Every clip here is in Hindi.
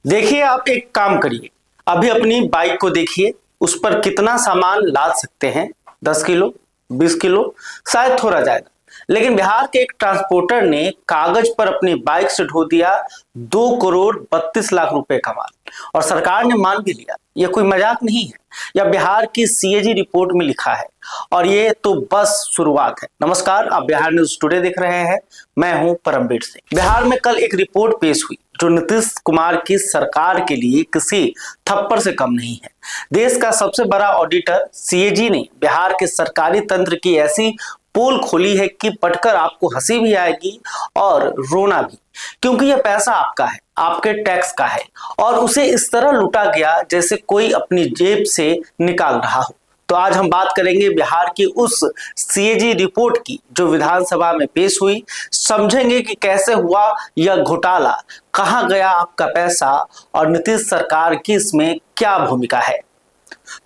देखिए, आप एक काम करिए। अभी अपनी बाइक को देखिए, उस पर कितना सामान लाद सकते हैं। 10 किलो, 20 किलो, शायद थोड़ा ज्यादा। लेकिन बिहार के एक ट्रांसपोर्टर ने कागज पर अपनी बाइक से ढो दिया 2 करोड़ 32 लाख रुपए का माल, और सरकार ने मान भी लिया। यह कोई मजाक नहीं है, यह बिहार की सीएजी रिपोर्ट में लिखा है। और ये तो बस शुरुआत है। नमस्कार, आप बिहार न्यूज टुडे देख रहे हैं। मैं हूं परमवीर सिंह। बिहार में कल एक रिपोर्ट पेश हुई जो नीतीश कुमार की सरकार के लिए किसी थप्पड़ से कम नहीं है। देश का सबसे बड़ा ऑडिटर सीएजी ने बिहार के सरकारी तंत्र की ऐसी पोल खोली है कि पढ़कर आपको हंसी भी आएगी और रोना भी, क्योंकि यह पैसा आपका है, आपके टैक्स का है, और उसे इस तरह लूटा गया जैसे कोई अपनी जेब से निकाल रहा हो। तो आज हम बात करेंगे बिहार की उस सीएजी रिपोर्ट की जो विधानसभा में पेश हुई। समझेंगे कि कैसे हुआ यह घोटाला, कहां गया आपका पैसा, और नीतीश सरकार की इसमें क्या भूमिका है।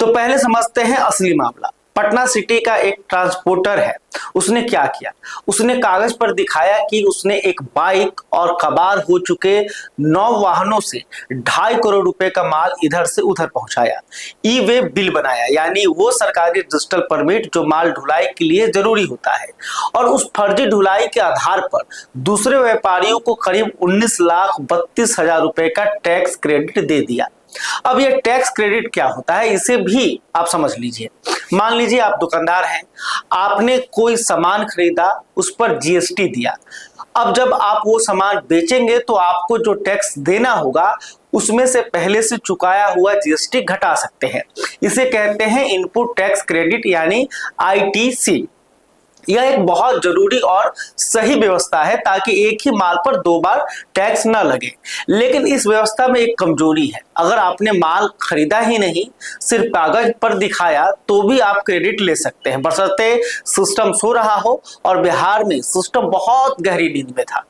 तो पहले समझते हैं असली मामला। पटना सिटी का एक ट्रांसपोर्टर है। उसने क्या किया? उसने कागज पर दिखाया कि उसने एक बाइक और कबार हो चुके 9 वाहनों से 2.5 करोड़ रुपए का माल इधर से उधर पहुंचाया। ई वे बिल बनाया, यानी वो सरकारी डिजिटल परमिट जो माल ढुलाई के लिए जरूरी होता है। और उस फर्जी ढुलाई के आधार पर दूसरे व्यापारियों को करीब 19,32,000 रुपए का टैक्स क्रेडिट दे दिया। अब ये टैक्स क्रेडिट क्या होता है, इसे भी आप समझ लीजिए। मान लीजिए आप दुकानदार हैं, आपने कोई सामान खरीदा, उस पर जीएसटी दिया। अब जब आप वो सामान बेचेंगे तो आपको जो टैक्स देना होगा उसमें से पहले से चुकाया हुआ जीएसटी घटा सकते हैं। इसे कहते हैं इनपुट टैक्स क्रेडिट, यानी आईटीसी। यह एक बहुत जरूरी और सही व्यवस्था है ताकि एक ही माल पर 2 बार टैक्स न लगे। लेकिन इस व्यवस्था में एक कमजोरी है। अगर आपने माल खरीदा ही नहीं, सिर्फ कागज पर दिखाया, तो भी आप क्रेडिट ले सकते हैं, बशर्ते सिस्टम सो रहा हो। और बिहार में सिस्टम बहुत गहरी नींद में था।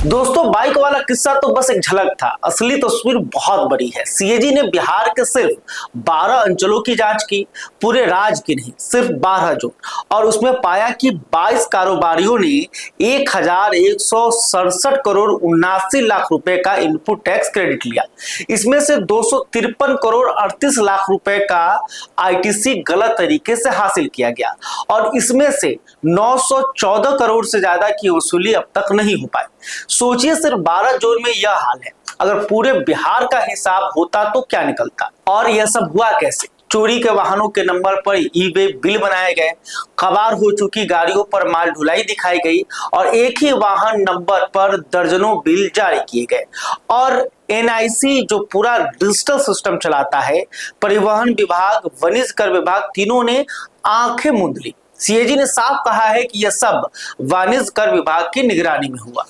दोस्तों, बाइक वाला किस्सा तो बस एक झलक था, असली तस्वीर बहुत बड़ी है। सीएजी ने बिहार के सिर्फ 12 अंचलों की जांच की, पूरे राज्य की नहीं, सिर्फ 12 जोन, और उसमें पाया कि 22 कारोबारियों ने 1,167 करोड़ 79 लाख रुपए का इनपुट टैक्स क्रेडिट लिया। इसमें से 253 करोड़ 38 लाख रुपए का आईटीसी गलत तरीके से हासिल किया गया, और इसमें से 914 करोड़ से ज्यादा की वसूली अब तक नहीं हो पाई। सोचिए, सिर्फ 12 जोन में यह हाल है। अगर पूरे बिहार का हिसाब होता तो क्या निकलता। और यह सब हुआ कैसे? चोरी के वाहनों के नंबर पर ई वे बिल बनाए गए, कबार हो चुकी गाड़ियों पर माल ढुलाई दिखाई गई, और एक ही वाहन नंबर पर दर्जनों बिल जारी किए गए। और एनआईसी जो पूरा डिजिटल सिस्टम चलाता है, परिवहन विभाग, वनिज कर विभाग, तीनों ने आंखें मूंद ली। सीएजी ने साफ कहा है कि यह सब वाणिज्य कर विभाग की निगरानी में हुआ।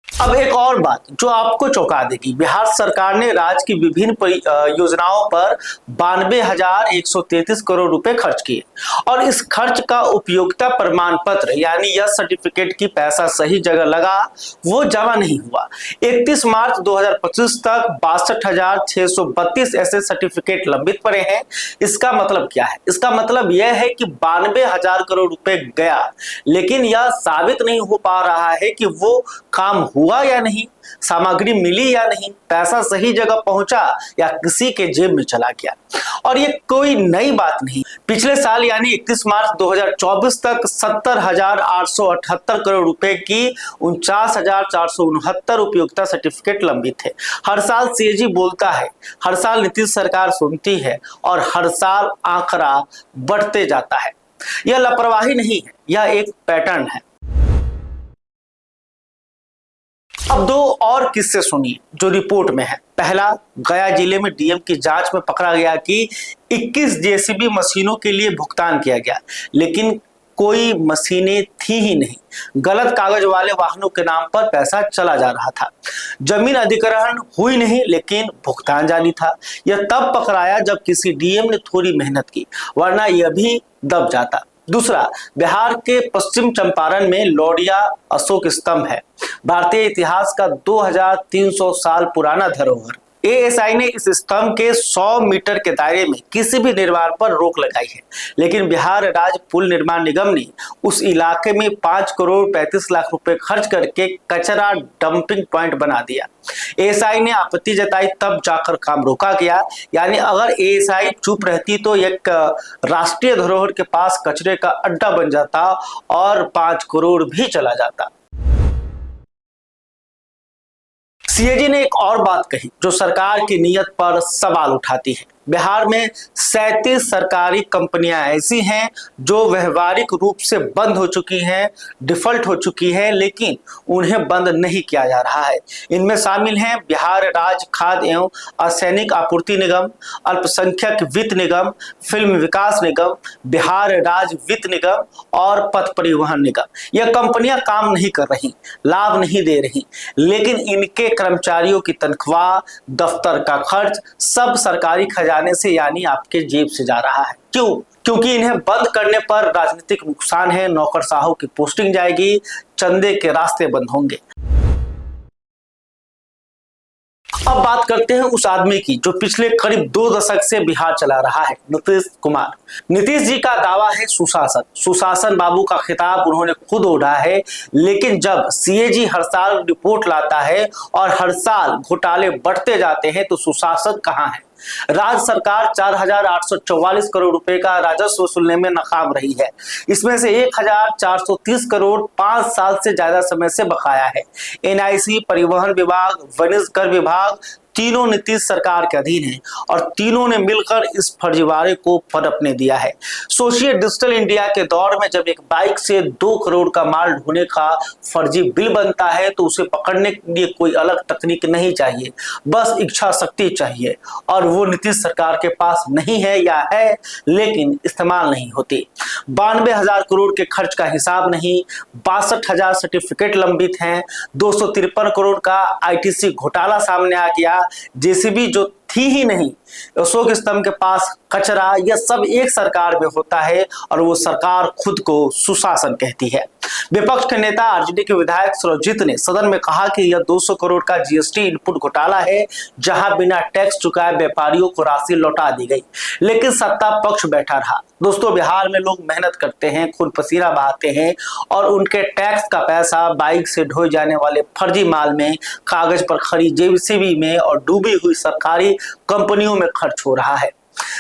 अब एक और बात जो आपको चौंका देगी, बिहार सरकार ने राज्य की विभिन्न योजनाओं पर 92,133 करोड़ रुपए खर्च किए, और इस खर्च का उपयोगिता प्रमाण पत्र, यानी यह सर्टिफिकेट की पैसा सही जगह लगा, वो जमा नहीं हुआ। 31 मार्च 2025 तक 62,632 ऐसे सर्टिफिकेट लंबित पड़े हैं। इसका मतलब क्या है? इसका मतलब यह है कि 92,000 करोड़ रुपए गया, लेकिन यह साबित नहीं हो पा रहा है कि वो काम हुआ या नहीं, सामग्री मिली या नहीं, पैसा सही जगह पहुंचा या किसी के जेब में चला गया। और ये कोई नई बात नहीं। पिछले साल यानी 31 मार्च 2024 तक 70,878 करोड़ रुपए की 49,469 उपयोगिता सर्टिफिकेट लंबित थे। हर साल सीएजी बोलता है, हर साल नीतीश सरकार सुनती है, और हर साल आंकड़ा बढ़ते जाता है। यह लापरवाही नहीं है, यह एक पैटर्न है। अब 2 और किस्से सुनिए जो रिपोर्ट में है। पहला, गया जिले में डीएम की जांच में पकड़ा गया कि 21 जेसीबी मशीनों के लिए भुगतान किया गया, लेकिन कोई मशीनें थी ही नहीं। गलत कागज वाले वाहनों के नाम पर पैसा चला जा रहा था। जमीन अधिग्रहण हुई नहीं, लेकिन भुगतान जारी था। यह तब पकड़ाया जब किसी डीएम ने थोड़ी मेहनत की, वरना यह भी दब जाता। दूसरा, बिहार के पश्चिम चंपारण में लौडिया अशोक स्तंभ है। भारतीय इतिहास का 2300 साल पुराना धरोहर। एएसआई ने इस स्तंभ के 100 मीटर के दायरे में किसी भी निर्माण पर रोक लगाई है, लेकिन बिहार राज्य पुल निर्माण निगम ने उस इलाके में 5 करोड़ 35 लाख रुपए खर्च करके कचरा डंपिंग पॉइंट बना दिया। एएसआई ने आपत्ति जताई, तब जाकर काम रोका गया। यानी अगर एएसआई चुप रहती तो एक राष्ट्रीय धरोहर के पास कचरे का अड्डा बन जाता और 5 करोड़ भी चला जाता। सीएजी ने एक और बात कही जो सरकार की नीयत पर सवाल उठाती है। बिहार में 37 सरकारी कंपनियां ऐसी हैं जो व्यवहारिक रूप से बंद हो चुकी हैं, डिफॉल्ट हो चुकी हैं, लेकिन उन्हें बंद नहीं किया जा रहा है। इनमें शामिल हैं बिहार राज्य खाद्य एवं असैनिक आपूर्ति निगम, अल्पसंख्यक वित्त निगम, फिल्म विकास निगम, बिहार राज्य वित्त निगम और पथ परिवहन निगम। यह कंपनियां काम नहीं कर रही, लाभ नहीं दे रही, लेकिन इनके कर्मचारियों की तनख्वाह, दफ्तर का खर्च सब सरकारी खजाने से यानी आपके जेब से जा रहा है। क्यों? क्योंकि इन्हें बंद करने पर राजनीतिक नुकसान है, नौकरशाहों की पोस्टिंग जाएगी, चंदे के रास्ते बंद होंगे। अब बात करते हैं उस आदमी की जो पिछले करीब 2 दशक से बिहार चला रहा है, नीतीश कुमार। नीतीश जी का दावा है सुशासन, सुशासन बाबू का खिताब उन्होंने खुद ओढ़ा है, लेकिन जब सीएजी हर साल रिपोर्ट लाता है और हर साल घोटाले बढ़ते जाते हैं तो सुशासन कहां है? राज्य सरकार 4,844 करोड़ रुपए का राजस्व वसूलने में नाकाम रही है। इसमें से 1,430 करोड़ 5 साल से ज्यादा समय से बकाया है। एनआईसी, परिवहन विभाग, वनिज कर विभाग तीनों नीतीश सरकार के अधीन हैं और तीनों ने मिलकर इस फर्जीवाड़े को पनपने दिया है। सोचिए, डिजिटल इंडिया के दौर में जब एक बाइक से 2 करोड़ का माल ढोने का फर्जी बिल बनता है तो उसे पकड़ने के लिए कोई अलग तकनीक नहीं चाहिए, बस इच्छा शक्ति चाहिए, और वो नीतीश सरकार के पास नहीं है, या है लेकिन इस्तेमाल नहीं होती। 92,000 करोड़ के खर्च का हिसाब नहीं, 62,000 सर्टिफिकेट लंबित हैं, 253 करोड़ का आईटीसी घोटाला सामने आ गया, जेसीबी जो थी ही नहीं, अशोक स्तंभ के पास कचरा, यह सब एक सरकार में होता है और वो सरकार खुद को सुशासन कहती है। विपक्ष के नेता आरजेडी के विधायक सुरजीत ने सदन में कहा कि यह 200 करोड़ का जीएसटी इनपुट घोटाला है, जहां बिना टैक्स चुकाए व्यापारियों को राशि लौटा दी गई, लेकिन सत्ता पक्ष बैठा रहा। दोस्तों, बिहार में लोग मेहनत करते हैं, खून पसीना बहाते हैं और उनके टैक्स का पैसा बाइक से ढोए जाने वाले फर्जी माल में, कागज पर खड़ी जेसीबी में और डूबी हुई सरकारी कंपनियों में खर्च हो रहा है।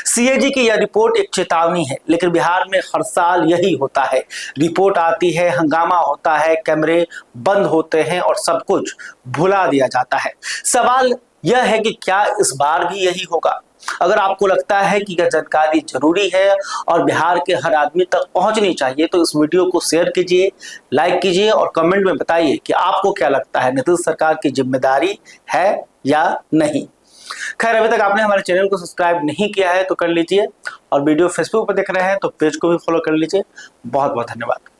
सीएजी की यह रिपोर्ट एक चेतावनी है, लेकिन बिहार में हर साल यही होता है। रिपोर्ट आती है, हंगामा होता है, कैमरे बंद होते हैं और सब कुछ भुला दिया जाता है। सवाल यह है कि क्या इस बार भी यही होगा? अगर आपको लगता है कि यह जानकारी जरूरी है और बिहार के हर आदमी तक पहुंचनी चाहिए तो इस वीडियो को शेयर कीजिए, लाइक कीजिए और कमेंट में बताइए कि आपको क्या लगता है, नीतीश सरकार की जिम्मेदारी है या नहीं। खैर, अभी तक आपने हमारे चैनल को सब्सक्राइब नहीं किया है तो कर लीजिए, और वीडियो फेसबुक पर देख रहे हैं तो पेज को भी फॉलो कर लीजिए। बहुत बहुत धन्यवाद।